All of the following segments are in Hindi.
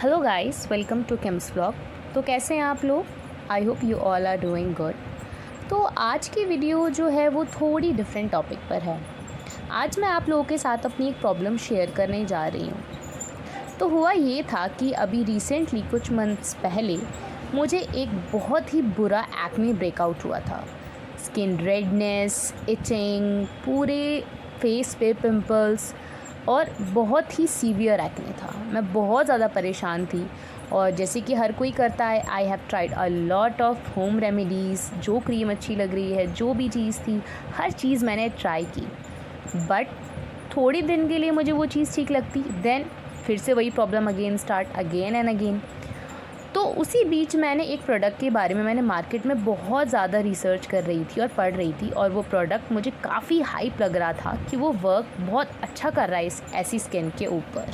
Hello guys, welcome to Kim's vlog. तो कैसे हैं आप लोग? I hope you all are doing good. तो आज की वीडियो जो है वो थोड़ी डिफरेंट टॉपिक पर है। आज मैं आप लोगों के साथ अपनी एक प्रॉब्लम शेयर करने जा रही हूँ। तो हुआ ये था कि अभी रिसेंटली कुछ मंथ्स पहले मुझे एक बहुत ही बुरा एक्ने ब्रेकआउट हुआ था। स्किन रेडनेस, इचिंग, पूरे फेस पे पिंपल्स और बहुत ही सीवियर एक्ने था। मैं बहुत ज़्यादा परेशान थी और जैसे कि हर कोई करता है, I have tried a lot of home remedies. जो क्रीम अच्छी लग रही है, जो भी चीज़ थी, हर चीज़ मैंने ट्राई की। बट थोड़ी दिन के लिए मुझे वो चीज़ ठीक लगती, देन फिर से वही प्रॉब्लम अगेन एंड अगेन। तो उसी बीच मैंने एक प्रोडक्ट के बारे में मैंने मार्केट में बहुत ज़्यादा रिसर्च कर रही थी और पढ़ रही थी, और वो प्रोडक्ट मुझे काफ़ी हाइप लग रहा था कि वो वर्क बहुत अच्छा कर रहा है इस ऐसी स्किन के ऊपर।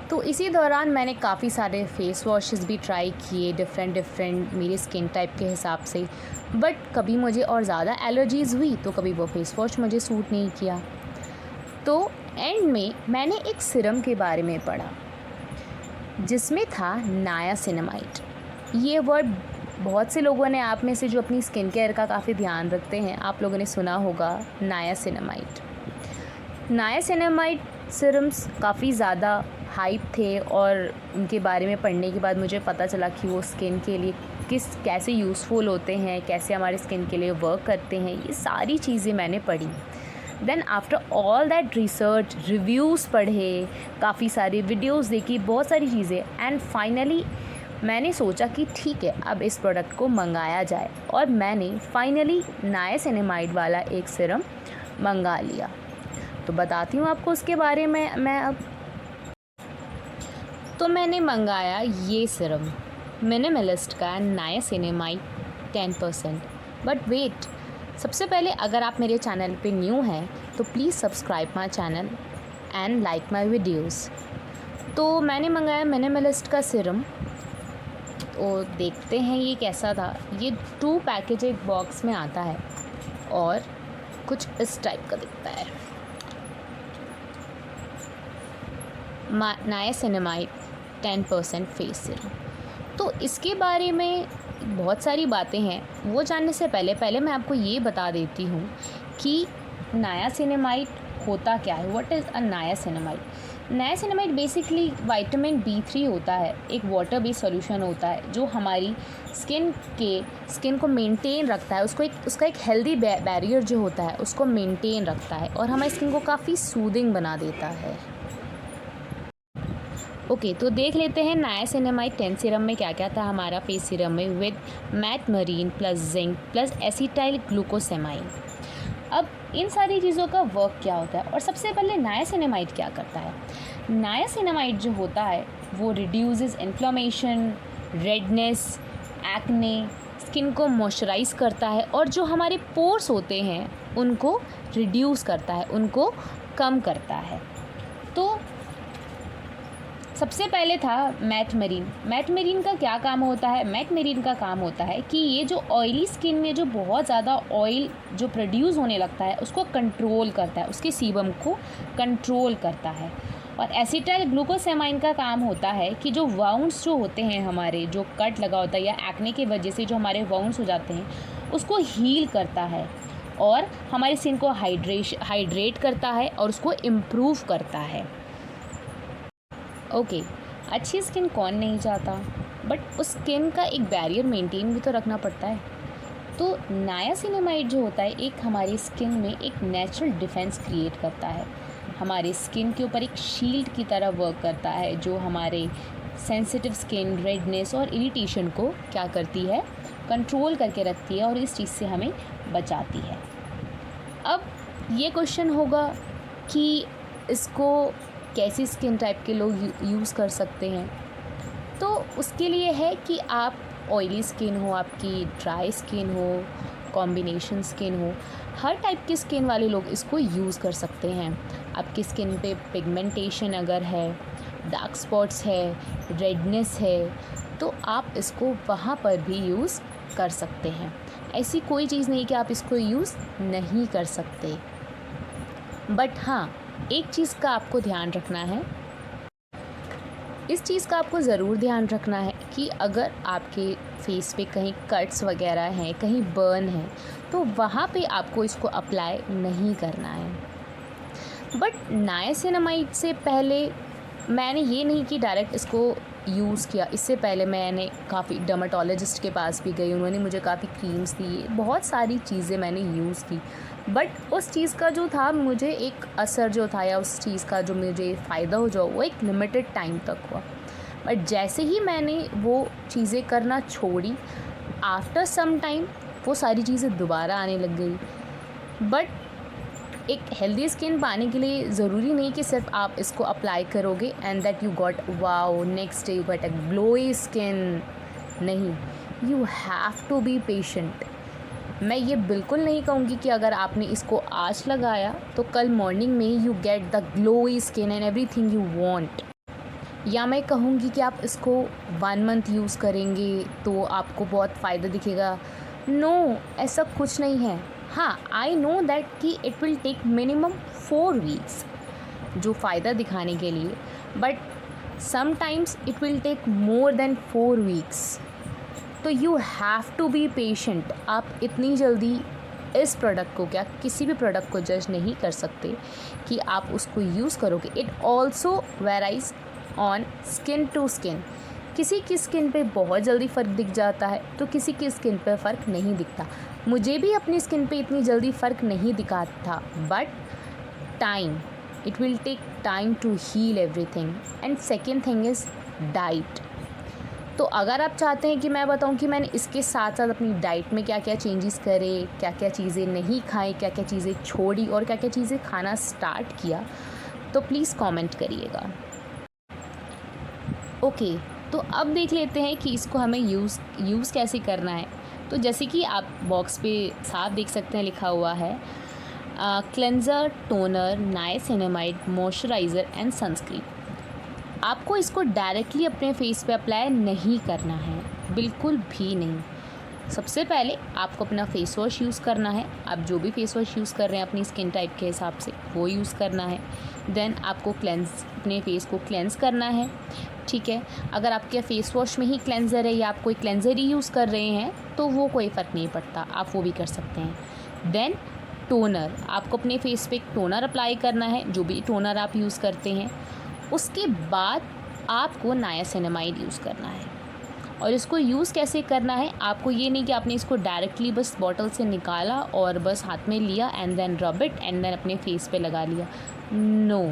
तो इसी दौरान मैंने काफ़ी सारे फेस वॉशेस भी ट्राई किए, डिफरेंट मेरी स्किन टाइप के हिसाब से। बट कभी मुझे और ज़्यादा एलर्जीज़ हुई तो कभी वो फेस वॉश मुझे सूट नहीं किया। तो एंड में मैंने एक सिरम के बारे में पढ़ा जिसमें था नायासिनामाइड। ये वर्ड बहुत से लोगों ने, आप में से जो अपनी स्किन केयर का काफ़ी ध्यान रखते हैं, आप लोगों ने सुना होगा नायासिनामाइड। नायासिनामाइड सिरम्स काफ़ी ज़्यादा हाइप थे और उनके बारे में पढ़ने के बाद मुझे पता चला कि वो स्किन के लिए कैसे यूज़फुल होते हैं, कैसे हमारे स्किन के लिए वर्क करते हैं। ये सारी चीज़ें मैंने पढ़ी। Then after all that research, reviews पढ़े, काफ़ी सारी वीडियोज़ देखी, बहुत सारी चीज़ें, एंड फाइनली मैंने सोचा कि ठीक है, अब इस प्रोडक्ट को मंगाया जाए। और मैंने फाइनली नायासिनामाइड वाला एक सिरम मंगा लिया। तो बताती हूँ आपको उसके बारे में मैं अब। तो मैंने मंगाया ये सिरम, मिनिमलिस्ट का नायासिनामाइड 10%। बट वेट, सबसे पहले अगर आप मेरे चैनल पे न्यू हैं तो please subscribe my channel and like my videos. तो मैंने मंगाया मिनिमलिस्ट का सिरम। तो देखते हैं ये कैसा था। ये 2 पैकेज एक बॉक्स में आता है और कुछ इस टाइप का दिखता है। Niacinamide 10% face serum. तो इसके बारे में बहुत सारी बातें हैं। वो जानने से पहले मैं आपको ये बता देती हूँ कि नायासिनामाइड होता क्या है। What is a niacinamide? Niacinamide basically vitamin B3 होता है, एक वाटर बेस्ड सॉल्यूशन होता है जो हमारी स्किन को मेंटेन रखता है। उसका एक हेल्दी बैरियर जो होता है उसको मेंटेन रखता है और हमारी स्किन को काफ़ी सूदिंग बना देता है। ओके, तो देख लेते हैं नायासिनामाइड 10 सीरम में क्या क्या था हमारा फेस सीरम में, with mat marine plus zinc plus acetyl glucosamine. अब इन सारी चीज़ों का वर्क क्या होता है, और सबसे पहले नायासिनामाइड क्या करता है। नायासिनामाइड जो होता है वो reduces inflammation, redness, acne, skin को मॉइस्चराइज करता है और जो हमारे पोर्स होते हैं उनको रिड्यूस करता है, उनको कम करता है। तो सबसे पहले था मैट मरीन का क्या काम होता है? मैट मरीन का काम होता है कि ये जो ऑयली स्किन में जो बहुत ज़्यादा ऑयल जो प्रोड्यूस होने लगता है उसको कंट्रोल करता है, उसके सीबम को कंट्रोल करता है। और एसिटाइल ग्लूकोसेमाइन का काम होता है कि जो वाउंड्स जो होते हैं हमारे, जो कट लगा होता है या एक्ने की वजह से जो हमारे वाउंड्स हो जाते हैं उसको हील करता है और हमारी स्किन को हाइड्रेट करता है और उसको इम्प्रूव करता है। ओके, अच्छी स्किन कौन नहीं चाहता, बट उस स्किन का एक बैरियर मेंटेन भी तो रखना पड़ता है। तो नायासिनामाइड जो होता है एक हमारी स्किन में एक नेचुरल डिफेंस क्रिएट करता है, हमारे स्किन के ऊपर एक शील्ड की तरह वर्क करता है जो हमारे सेंसिटिव स्किन, रेडनेस और इरिटेशन को क्या करती है, कंट्रोल करके रखती है और इस चीज़ से हमें बचाती है। अब ये क्वेश्चन होगा कि इसको कैसी स्किन टाइप के लोग यूज़ कर सकते हैं। तो उसके लिए है कि आप ऑयली स्किन हो, आपकी ड्राई स्किन हो, कॉम्बिनेशन स्किन हो, हर टाइप की स्किन वाले लोग इसको यूज़ कर सकते हैं। आपकी स्किन पे पिगमेंटेशन अगर है, डार्क स्पॉट्स है, रेडनेस है, तो आप इसको वहाँ पर भी यूज़ कर सकते हैं। ऐसी कोई चीज़ नहीं कि आप इसको यूज़ नहीं कर सकते। बट हाँ, एक चीज़ का आपको ध्यान रखना है इस चीज़ का आपको ज़रूर ध्यान रखना है कि अगर आपके फेस पे कहीं कट्स वगैरह हैं, कहीं बर्न है, तो वहाँ पे आपको इसको अप्लाई नहीं करना है। बट नायासिनामाइड से पहले मैंने ये नहीं कि डायरेक्ट इसको यूज़ किया। इससे पहले मैंने काफ़ी डर्मेटोलॉजिस्ट के पास भी गई, उन्होंने मुझे काफ़ी क्रीम्स दी, बहुत सारी चीज़ें मैंने यूज़ की। बट उस चीज़ का जो था, मुझे एक असर जो था या उस चीज़ का जो मुझे फ़ायदा हो जाओ, वो एक लिमिटेड टाइम तक हुआ। बट जैसे ही मैंने वो चीज़ें करना छोड़ी, आफ्टर सम टाइम वो सारी चीज़ें दोबारा आने लग गई। बट एक हेल्दी स्किन पाने के लिए ज़रूरी नहीं कि सिर्फ आप इसको अप्लाई करोगे and that you got wow next day you got a glowy skin. नहीं, you have to be patient. मैं ये बिल्कुल नहीं कहूँगी कि अगर आपने इसको आज लगाया तो कल मॉर्निंग में you get the glowy skin and everything you want. या मैं कहूँगी कि आप इसको 1 मंथ यूज़ करेंगे तो आपको बहुत फ़ायदा दिखेगा। नो, ऐसा कुछ नहीं है। हाँ, आई नो दैट कि it will take minimum 4 weeks जो फ़ायदा दिखाने के लिए, but sometimes it will take more than 4 weeks. तो you have to be patient. आप इतनी जल्दी इस प्रोडक्ट को, क्या किसी भी प्रोडक्ट को जज नहीं कर सकते कि आप उसको यूज़ करोगे। It also varies on skin to skin. किसी की स्किन पे बहुत जल्दी फ़र्क दिख जाता है तो किसी की स्किन पे फ़र्क नहीं दिखता। मुझे भी अपनी स्किन पे इतनी जल्दी फ़र्क नहीं दिखा था, but time, it will take time to heal everything. And second thing is diet. तो अगर आप चाहते हैं कि मैं बताऊं कि मैंने इसके साथ साथ अपनी डाइट में क्या क्या चेंजेस करे, क्या क्या चीज़ें नहीं खाई, क्या क्या चीज़ें छोड़ी और क्या क्या चीज़ें खाना स्टार्ट किया, तो प्लीज़ कमेंट करिएगा। ओके, तो अब देख लेते हैं कि इसको हमें यूज़ कैसे करना है। तो जैसे कि आप बॉक्स पे साफ देख सकते हैं, लिखा हुआ है cleanser, toner, niacinamide, moisturiser and sunscreen. आपको इसको डायरेक्टली अपने फेस पे अप्लाई नहीं करना है, बिल्कुल भी नहीं। सबसे पहले आपको अपना फेस वॉश यूज़ करना है। आप जो भी फेस वॉश यूज़ कर रहे हैं अपनी स्किन टाइप के हिसाब से वो यूज़ करना है। देन आपको अपने फेस को क्लेंज़ करना है, ठीक है। अगर आपके फेस वॉश में ही क्लेंज़र है या आप कोई क्लेंज़र ही यूज़ कर रहे हैं तो वो कोई फ़र्क नहीं पड़ता, आप वो भी कर सकते हैं। देन टोनर, आपको अपने फेस पे एक टोनर अप्लाई करना है, जो भी टोनर आप यूज़ करते हैं। उसके बाद आपको नायासिनामाइड यूज़ करना है। और इसको यूज़ कैसे करना है, आपको ये नहीं कि आपने इसको डायरेक्टली बस बॉटल से निकाला और बस हाथ में लिया and then rub it and then अपने फेस पे लगा लिया। नो,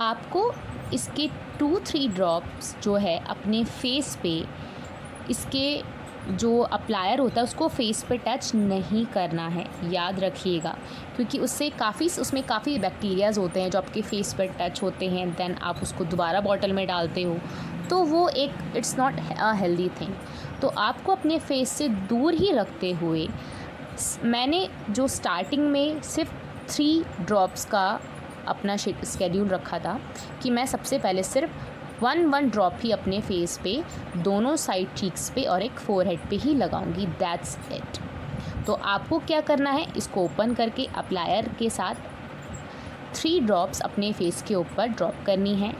आपको इसके 2-3 ड्रॉप्स जो है अपने फेस पे, इसके जो अप्लायर होता है उसको फेस पे टच नहीं करना है, याद रखिएगा, क्योंकि उसमें काफ़ी बैक्टीरियाज़ होते हैं जो आपके फेस पे टच होते हैं। देन आप उसको दोबारा बॉटल में डालते हो तो वो एक it's not a healthy thing. तो आपको अपने फेस से दूर ही रखते हुए, मैंने जो स्टार्टिंग में सिर्फ 3 ड्रॉप्स का अपना स्केड्यूल रखा था कि मैं सबसे पहले सिर्फ 1 ड्रॉप ही अपने फेस पे, दोनों साइड चीक्स पे और एक फोरहेड पे ही लगाऊंगी, दैट्स इट। तो आपको क्या करना है, इसको ओपन करके अप्लायर के साथ 3 ड्रॉप्स अपने फेस के ऊपर ड्रॉप करनी है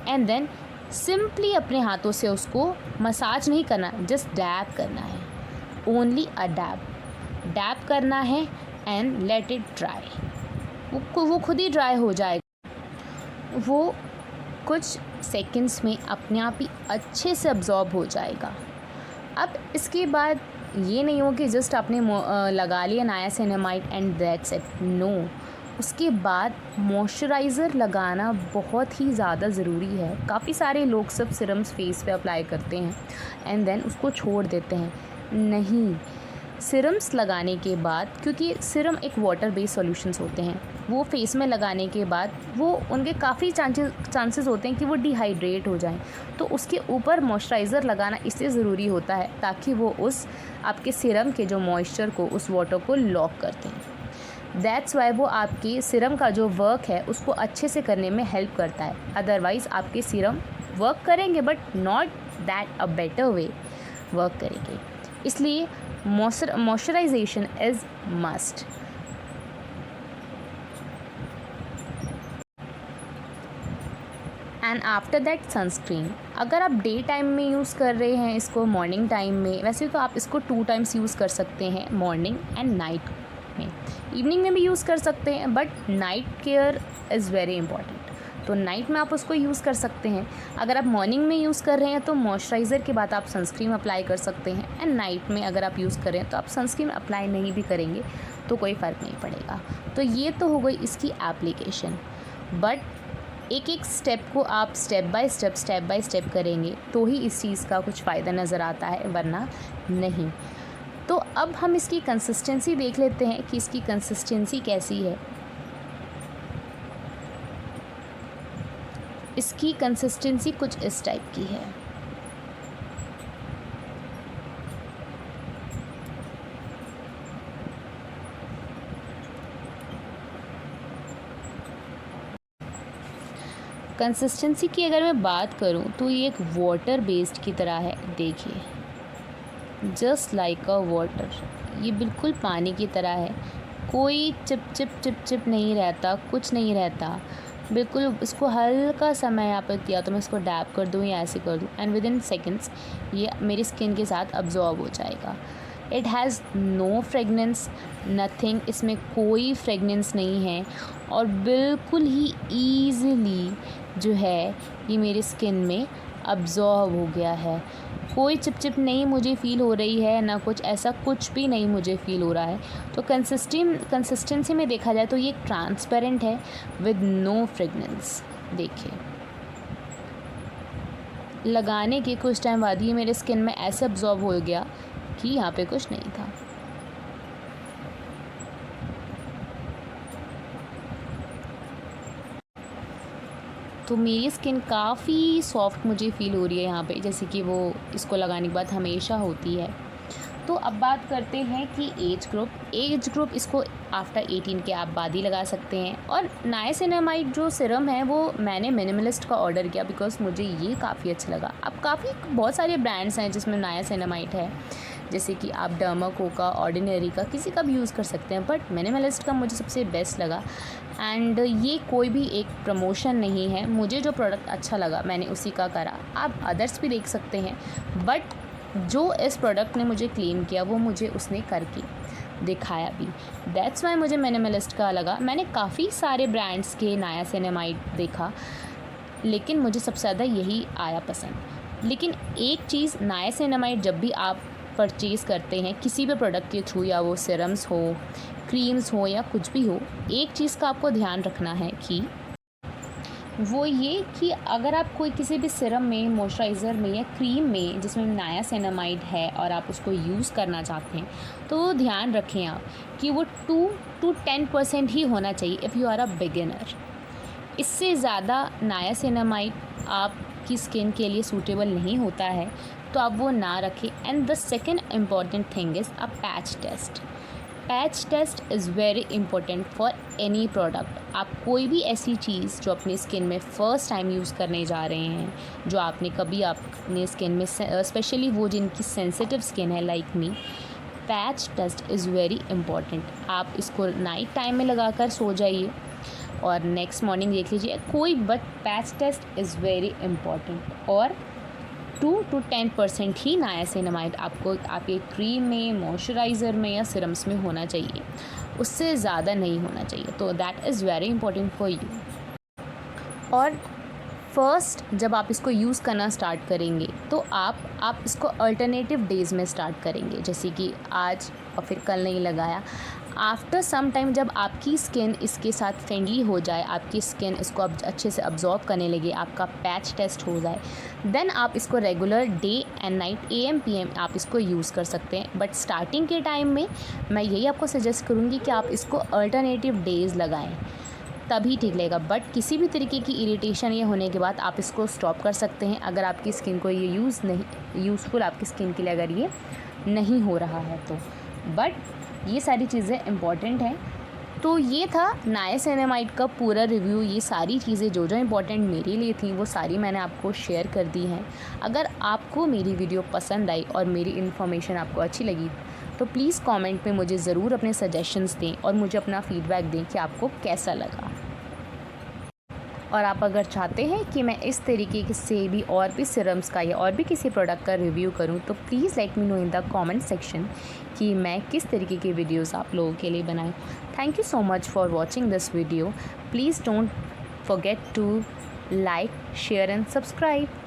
एंड देन सिंपली अपने हाथों से उसको मसाज नहीं करना, जस्ट डैब करना है, ओनली अ डैब करना है एंड लेट इट ड्राई। वो खुद ही ड्राई हो जाएगा, वो कुछ सेकंड्स में अपने आप ही अच्छे से अब्जॉर्ब हो जाएगा। अब इसके बाद ये नहीं हो कि जस्ट आपने लगा लिया niacinamide and that's it, no. उसके बाद मॉइस्चराइज़र लगाना बहुत ही ज़्यादा ज़रूरी है। काफ़ी सारे लोग सब सिरम्स फेस पे अप्लाई करते हैं एंड देन उसको छोड़ देते हैं। नहीं, सिरम्स लगाने के बाद, क्योंकि सिरम एक वाटर बेस्ड सॉल्यूशंस होते हैं, वो फेस में लगाने के बाद वो उनके काफ़ी चांसेस होते हैं कि वो डिहाइड्रेट हो जाएं। तो उसके ऊपर मॉइस्चराइज़र लगाना इसलिए ज़रूरी होता है ताकि वो उस आपके सिरम के जो मॉइस्चर को, उस वाटर को लॉक करते हैं। दैट्स वाई वो आपके सिरम का जो वर्क है उसको अच्छे से करने में हेल्प करता है। अदरवाइज़ आपके सिरम वर्क करेंगे but not that a better way work करेंगे। इसलिए moisturisation is must. And after that sunscreen. अगर आप डे टाइम में यूज़ कर रहे हैं इसको, मॉर्निंग टाइम में, वैसे तो आप इसको 2 टाइम्स यूज़ कर सकते हैं, मॉर्निंग एंड नाइट में। इवनिंग में भी यूज़ कर सकते हैं, but night care is very important, तो नाइट में आप उसको यूज़ कर सकते हैं। अगर आप मॉर्निंग में यूज़ कर रहे हैं तो मॉइस्चराइज़र के बाद आप सनस्क्रीन अप्लाई कर सकते हैं, एंड नाइट में अगर आप यूज़ कर रहे हैं तो आप सनस्क्रीन अप्लाई नहीं भी करेंगे तो कोई फ़र्क नहीं पड़ेगा। तो ये तो हो गई इसकी एप्लीकेशन, बट एक एक स्टेप को आप स्टेप बाय स्टेप करेंगे तो ही इस चीज़ का कुछ फ़ायदा नज़र आता है, वरना नहीं। तो अब हम इसकी कंसिस्टेंसी देख लेते हैं कि इसकी कंसिस्टेंसी कैसी है। इसकी कंसिस्टेंसी कुछ इस टाइप की है। कंसिस्टेंसी की अगर मैं बात करूं तो ये एक वाटर बेस्ड की तरह है। देखिए, जस्ट लाइक अ वाटर, ये बिल्कुल पानी की तरह है, कोई चिप नहीं रहता, कुछ नहीं रहता, बिल्कुल। इसको हल्का सा मैं यहाँ पर किया तो मैं इसको डैप कर दूँ या ऐसे कर दूँ, एंड विद इन सेकेंड्स ये मेरी स्किन के साथ अब्जॉर्ब हो जाएगा। It has no fragrance, nothing, इसमें कोई फ्रेगनेंस नहीं है, और बिल्कुल ही ईज़िली जो है ये मेरी स्किन में अब्जॉर्ब हो गया है। कोई चिप नहीं मुझे फ़ील हो रही है, ना कुछ ऐसा कुछ भी नहीं मुझे फ़ील हो रहा है। तो कंसिस्टेंसी में देखा जाए तो ये ट्रांसपेरेंट है विद नो फ्रेगनेंस। देखिए, लगाने के कुछ टाइम बाद ये मेरे स्किन में ऐसे अब्जॉर्ब हो गया कि यहाँ पे कुछ नहीं था। तो मेरी स्किन काफ़ी सॉफ्ट मुझे फ़ील हो रही है यहाँ पे, जैसे कि वो इसको लगाने के बाद हमेशा होती है। तो अब बात करते हैं कि एज ग्रुप इसको आफ्टर 18 के आप बाद ही लगा सकते हैं। और नाइसिनामाइड जो सीरम है वो मैंने मिनिमलिस्ट का ऑर्डर किया बिकॉज मुझे ये काफ़ी अच्छा लगा। अब बहुत सारे ब्रांड्स हैं जिसमें नाइसिनामाइड है, जैसे कि आप डर्माको का, ऑर्डिनरी का, किसी का भी यूज़ कर सकते हैं, बट मिनिमलिस्ट का मुझे सबसे बेस्ट लगा। एंड ये कोई भी एक प्रमोशन नहीं है, मुझे जो प्रोडक्ट अच्छा लगा मैंने उसी का करा। आप अदर्स भी देख सकते हैं, बट जो इस प्रोडक्ट ने मुझे क्लेम किया वो मुझे उसने करके दिखाया भी। दैट्स वाई मुझे मिनिमलिस्ट का लगा। मैंने काफ़ी सारे ब्रांड्स के नाइसिनामाइड देखा, लेकिन मुझे सबसे ज़्यादा यही आया पसंद। लेकिन एक चीज़, नाइसिनामाइड जब भी आप परचेज़ करते हैं किसी भी प्रोडक्ट के थ्रू, या वो सीरम्स हो, क्रीम्स हो, या कुछ भी हो, एक चीज़ का आपको ध्यान रखना है कि वो ये कि अगर आप कोई किसी भी सीरम में, मॉइस्चराइज़र में या क्रीम में जिसमें नाइसिनामाइड है और आप उसको यूज़ करना चाहते हैं, तो ध्यान रखें आप कि वो 2 to 10% ही होना चाहिए if you are a beginner. इससे ज़्यादा नाइसिनामाइड आपकी स्किन के लिए सूटेबल नहीं होता है, तो आप वो ना रखें। And the second important thing is a patch test. Patch test is very important for any product. आप कोई भी ऐसी चीज़ जो अपनी स्किन में फ़र्स्ट टाइम यूज़ करने जा रहे हैं, जो आपने कभी अपने स्किन में, स्पेशली वो जिनकी सेंसिटिव स्किन है like me, patch test is very important. आप इसको नाइट टाइम में लगा कर सो जाइए और नेक्स्ट मॉर्निंग देख लीजिए कोई, but patch test is very important. और 2 to 10% ही नाइसिनामाइड आपको आपके क्रीम में, मॉइस्चराइज़र में या सिरम्स में होना चाहिए, उससे ज़्यादा नहीं होना चाहिए। तो that is very important for you. और फर्स्ट जब आप इसको यूज़ करना स्टार्ट करेंगे तो आप इसको अल्टरनेटिव डेज़ में स्टार्ट करेंगे, जैसे कि आज और फिर कल नहीं लगाया। आफ्टर सम टाइम जब आपकी स्किन इसके साथ फ्रेंडली हो जाए, आपकी स्किन इसको अब अच्छे से अब्जॉर्ब करने लगे, आपका पैच टेस्ट हो जाए, देन आप इसको regular day and night, AM PM आप इसको यूज़ कर सकते हैं। बट स्टार्टिंग के टाइम में मैं यही आपको सजेस्ट करूँगी कि आप इसको अल्टरनेटिव डेज़ लगाएं, तभी ठीक लगेगा। बट किसी भी तरीके की इरिटेशन ये होने के बाद आप इसको स्टॉप कर सकते हैं, अगर आपकी स्किन को ये यूज़फुल आपकी स्किन के लिए अगर ये नहीं हो रहा है तो। बट ये सारी चीज़ें इम्पॉर्टेंट हैं। तो ये था नाइसिनामाइड का पूरा रिव्यू। ये सारी चीज़ें जो इम्पॉर्टेंट मेरे लिए थी वो सारी मैंने आपको शेयर कर दी हैं। अगर आपको मेरी वीडियो पसंद आई और मेरी इन्फॉर्मेशन आपको अच्छी लगी तो प्लीज़ कमेंट में मुझे ज़रूर अपने सजेशंस दें और मुझे अपना फ़ीडबैक दें कि आपको कैसा लगा। और आप अगर चाहते हैं कि मैं इस तरीके से भी और भी सीरम्स का या और भी किसी प्रोडक्ट का रिव्यू करूं, तो please let me know in the comment section कि मैं किस तरीके की वीडियोस आप लोगों के लिए बनाऊं। Thank you so much for watching this video. Please don't forget to like, share and subscribe.